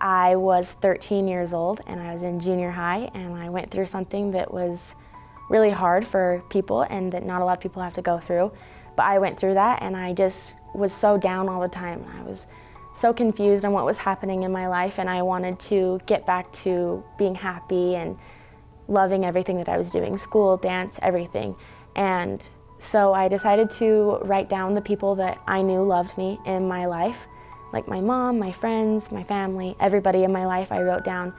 I was 13 years old and I was in junior high, and I went through something that was really hard for people and that not a lot of people have to go through. But I went through that, and I just was so down all the time. I was so confused on what was happening in my life, and I wanted to get back to being happy and loving everything that I was doing, school, dance, everything. And so I decided to write down the people that I knew loved me in my life, like my mom, my friends, my family, everybody in my life I wrote down.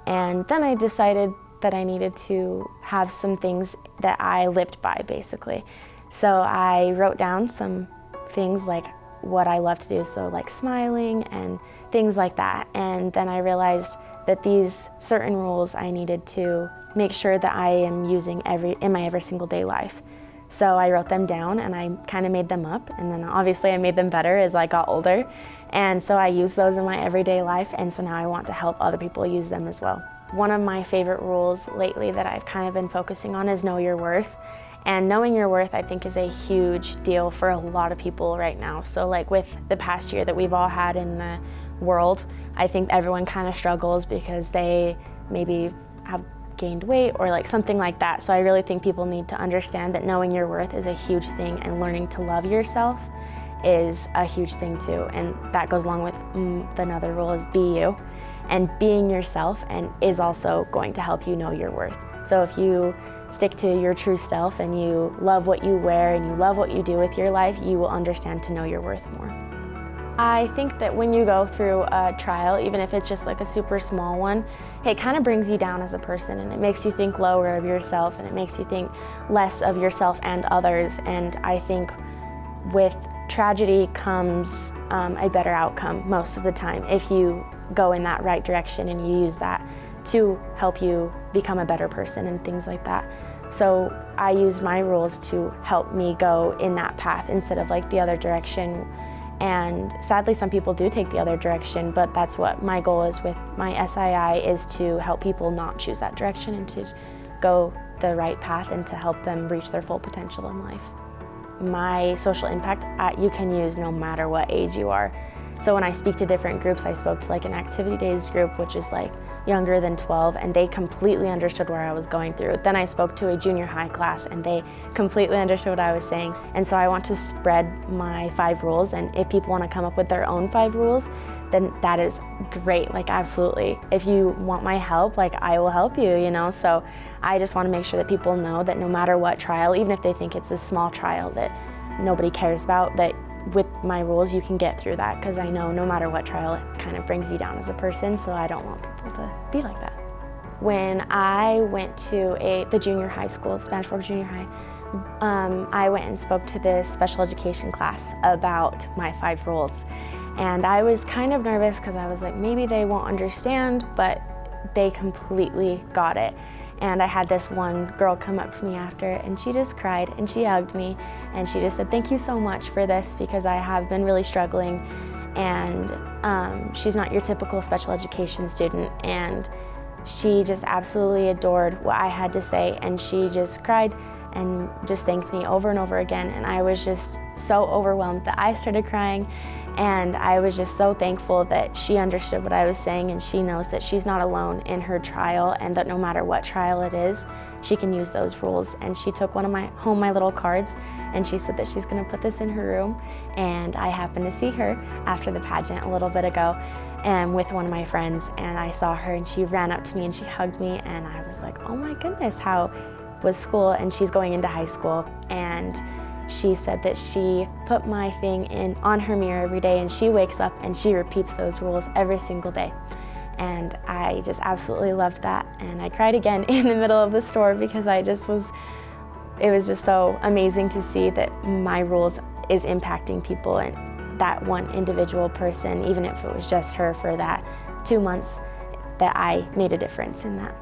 And then I decided that I needed to have some things that I lived by, basically. So I wrote down some things like what I love to do, so like smiling and things like that. And then I realized that these certain rules I needed to make sure that I am using in my every single day life. So I wrote them down and I kind of made them up, and then obviously I made them better as I got older. And so I use those in my everyday life, and so now I want to help other people use them as well. One of my favorite rules lately that I've kind of been focusing on is know your worth. And knowing your worth, I think, is a huge deal for a lot of people right now. So like with the past year that we've all had in the world, I think everyone kind of struggles because they maybe have gained weight or like something like that. So I really think people need to understand that knowing your worth is a huge thing, and learning to love yourself is a huge thing too. And that goes along with another rule is be you. And being yourself and is also going to help you know your worth. So if you stick to your true self and you love what you wear and you love what you do with your life, you will understand to know your worth more. I think that when you go through a trial, even if it's just like a super small one, it kind of brings you down as a person, and it makes you think lower of yourself, and it makes you think less of yourself and others. And I think with tragedy comes a better outcome most of the time if you go in that right direction and you use that to help you become a better person and things like that. So I use my rules to help me go in that path instead of like the other direction. And sadly, some people do take the other direction, but that's what my goal is with my SII, is to help people not choose that direction and to go the right path and to help them reach their full potential in life. My social impact you can use no matter what age you are. So when I speak to different groups, I spoke to like an activity days group, which is like younger than 12, and they completely understood where I was going through. Then I spoke to a junior high class, and they completely understood what I was saying. And so I want to spread my 5 rules, and if people want to come up with their own 5 rules, then that is great, like absolutely. If you want my help, like I will help you, you know? So I just want to make sure that people know that no matter what trial, even if they think it's a small trial that nobody cares about, that with my rules you can get through that, because I know no matter what trial it kind of brings you down as a person, so I don't want people to be like that. When I went to the junior high school, Spanish Fork Junior High, I went and spoke to this special education class about my 5 rules. And I was kind of nervous because I was like, maybe they won't understand, but they completely got it. And I had this one girl come up to me after, and she just cried and she hugged me, and she just said, thank you so much for this, because I have been really struggling. And she's not your typical special education student, and she just absolutely adored what I had to say, and she just cried and just thanked me over and over again. And I was just so overwhelmed that I started crying. And I was just so thankful that she understood what I was saying, and she knows that she's not alone in her trial, and that no matter what trial it is, she can use those rules. And she took one of my little cards, and she said that she's gonna put this in her room. And I happened to see her after the pageant a little bit ago, and with one of my friends, and I saw her and she ran up to me and she hugged me, and I was like, oh my goodness, how was school? And she's going into high school, and she said that she put my thing on her mirror every day, and she wakes up and she repeats those rules every single day. And I just absolutely loved that. And I cried again in the middle of the store, because it was just so amazing to see that my rules is impacting people, and that one individual person, even if it was just her for that 2 months, that I made a difference in that.